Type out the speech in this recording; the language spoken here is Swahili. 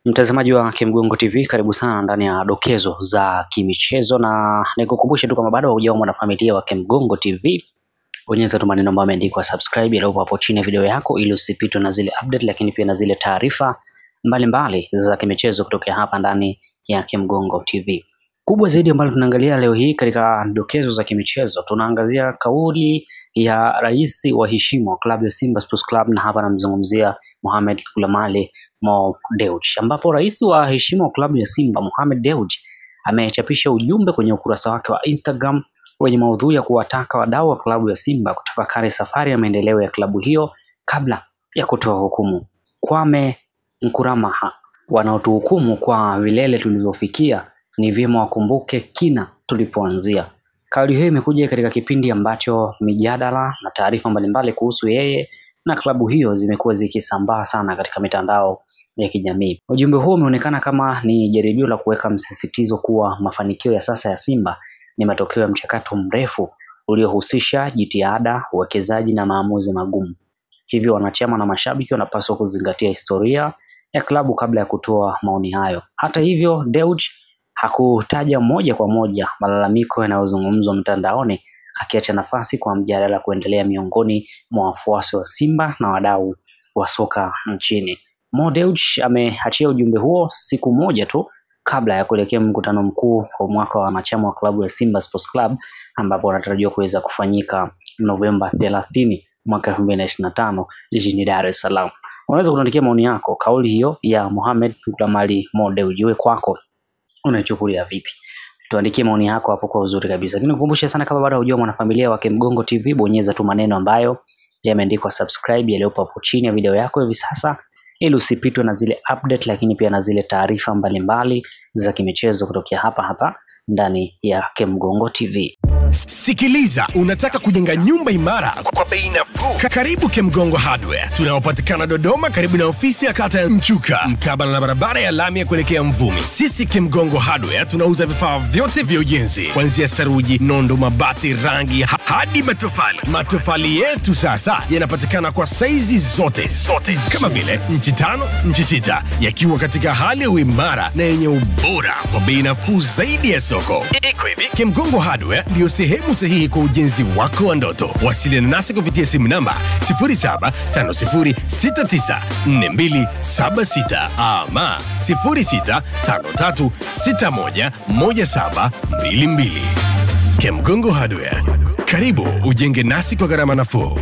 Mtazamaji wa Kimgongo TV, karibu sana ndani ya dokezo za kimichezo, na nikukumbushe tu kama bado hujawa mwanafamilia wa Kimgongo TV, bonyeza tu maneno ambayo yameandikwa subscribe yaliyopo hapo chini ya video yako ili usipitwe na zile update, lakini pia na zile taarifa mbalimbali za kimichezo kutoka hapa ndani ya Kimgongo TV. Kubwa zaidi ambalo tunaangalia leo hii katika dokezo za kimichezo, tunaangazia kauli ya rais wa heshima wa klabu ya Simba Sports Club, na hapa namzungumzia Mohamed Kulamali Mo Dewji, ambapo rais wa heshima wa klabu ya Simba Mohamed Dewji amechapisha ujumbe kwenye ukurasa wake wa Instagram wenye maudhui ya kuwataka wadau wa klabu ya Simba kutafakari safari ya maendeleo ya klabu hiyo kabla ya kutoa hukumu. Kwame Nkuramaha: wanaotuhukumu kwa vilele tulivyofikia ni vyema wakumbuke kina tulipoanzia. Kauli hiyo imekuja katika kipindi ambacho mijadala na taarifa mbalimbali kuhusu yeye na klabu hiyo zimekuwa zikisambaa sana katika mitandao ya kijamii. Ujumbe huo umeonekana kama ni jaribio la kuweka msisitizo kuwa mafanikio ya sasa ya Simba ni matokeo ya mchakato mrefu uliohusisha jitihada, uwekezaji na maamuzi magumu. Hivyo wanachama na mashabiki wanapaswa kuzingatia historia ya klabu kabla ya kutoa maoni hayo. Hata hivyo, Dewji hakutaja moja kwa moja malalamiko yanayozungumzwa mtandaoni, akiacha nafasi kwa mjadala kuendelea miongoni mwa wafuasi wa Simba na wadau wa soka nchini. Mo Dewji ameachia ujumbe huo siku moja tu kabla ya kuelekea mkutano mkuu wa mwaka wa wanachama wa klabu ya Simba Sports Club, ambapo anatarajiwa kuweza kufanyika Novemba 30 mwaka 2025 jijini Dar es Salaam. Unaweza kutuandikia maoni yako kauli hiyo ya Mohamed Kulamali Mo Dewji, kwako unaichukulia vipi? Tuandikie maoni yako hapo kwa uzuri kabisa. Lakini nikukumbusha sana, kama bado hujua mwanafamilia wa Kimgongo TV, bonyeza tu maneno ambayo yameandikwa subscribe yaliyopo hapo chini ya video yako hivi sasa ili usipitwe na zile update, lakini pia na zile taarifa mbalimbali za kimichezo kutoka hapa ndani ya Kimgongo TV. Sikiliza, unataka kujenga nyumba imara kwa bei nafuu? Karibu Kimgongo Hardware. Tunapatikana Dodoma karibu na ofisi ya kata ya Mchuka, mkabala na barabara ya lami ya kuelekea Mvumi. Sisi Kimgongo Hardware tunauza vifaa vyote vya ujenzi, kuanzia saruji, nondo, mabati, rangi hadi matofali. Matofali yetu sasa yanapatikana kwa saizi zote kama vile inchi 5, inchi 6, yakiwa katika hali ya uimara na yenye ubora kwa bei nafuu zaidi ya soko. Iko hivi, Kimgongo Hardware ndio sehemu sahihi kwa ujenzi wako wa ndoto. Wasiliana nasi kupitia simu namba 0750694276 ama 0653611722. Kimgongo Hardware, karibu ujenge nasi kwa gharama nafuu.